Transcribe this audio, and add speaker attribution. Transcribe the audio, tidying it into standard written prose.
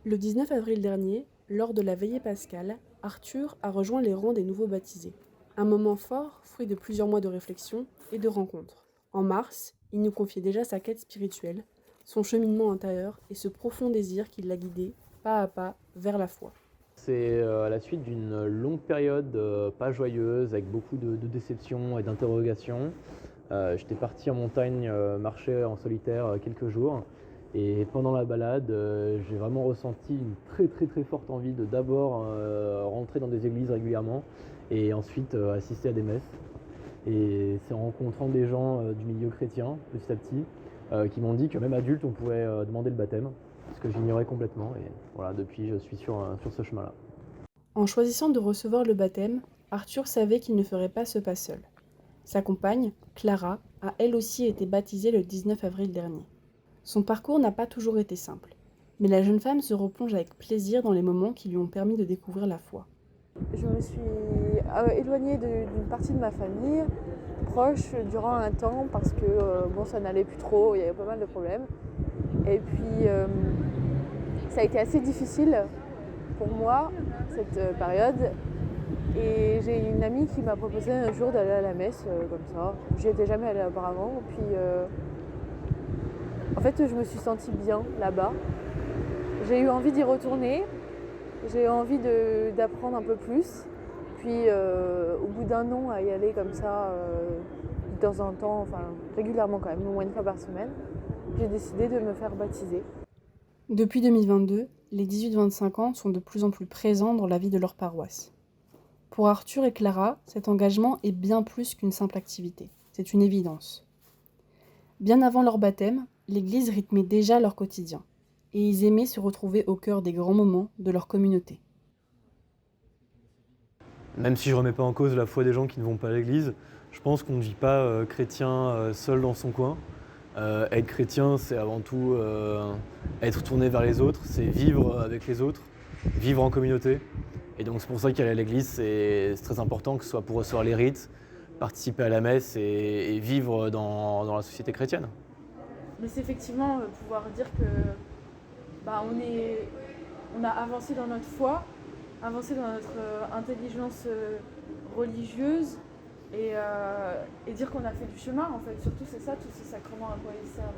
Speaker 1: Le 19 avril dernier, lors de la veillée pascale, Arthur a rejoint les rangs des nouveaux baptisés. Un moment fort, fruit de plusieurs mois de réflexion et de rencontres. En mars, il nous confiait déjà sa quête spirituelle, son cheminement intérieur et ce profond désir qui l'a guidé, pas à pas, vers la foi.
Speaker 2: C'est à la suite d'une longue période pas joyeuse, avec beaucoup de déceptions et d'interrogations. J'étais parti en montagne marcher en solitaire quelques jours. Et pendant la balade, j'ai vraiment ressenti une très forte envie de d'abord rentrer dans des églises régulièrement et ensuite assister à des messes. Et c'est en rencontrant des gens du milieu chrétien, petit à petit, qui m'ont dit que même adulte, on pouvait demander le baptême, ce que j'ignorais complètement. Et voilà, depuis, je suis sur ce chemin-là.
Speaker 1: En choisissant de recevoir le baptême, Arthur savait qu'il ne ferait pas ce pas seul. Sa compagne, Clara, a elle aussi été baptisée le 19 avril dernier. Son parcours n'a pas toujours été simple, mais la jeune femme se replonge avec plaisir dans les moments qui lui ont permis de découvrir la foi.
Speaker 3: Je me suis éloignée d'une partie de ma famille, proche, durant un temps, parce que ça n'allait plus trop, il y avait pas mal de problèmes. Et puis, ça a été assez difficile pour moi, cette période. Et j'ai une amie qui m'a proposé un jour d'aller à la messe, comme ça. J'y étais jamais allée auparavant. Puis, en fait, je me suis sentie bien là-bas. J'ai eu envie d'y retourner. J'ai eu envie d'apprendre un peu plus. Puis au bout d'un an à y aller comme ça, de temps en temps, enfin régulièrement quand même, au moins une fois par semaine, j'ai décidé de me faire baptiser.
Speaker 1: Depuis 2022, les 18-25 ans sont de plus en plus présents dans la vie de leur paroisse. Pour Arthur et Clara, cet engagement est bien plus qu'une simple activité, c'est une évidence. Bien avant leur baptême, l'Église rythmait déjà leur quotidien, et ils aimaient se retrouver au cœur des grands moments de leur communauté.
Speaker 2: Même si je remets pas en cause la foi des gens qui ne vont pas à l'église, je pense qu'on ne vit pas chrétien seul dans son coin. Être chrétien, c'est avant tout être tourné vers les autres, c'est vivre avec les autres, vivre en communauté. Et donc c'est pour ça qu'aller à l'église, c'est très important, que ce soit pour recevoir les rites, participer à la messe et vivre dans la société chrétienne.
Speaker 4: Mais c'est effectivement pouvoir dire que on a avancé dans notre foi, avancé dans notre intelligence religieuse et dire qu'on a fait du chemin en fait. Surtout c'est ça, tous ces sacrements à quoi ils servent.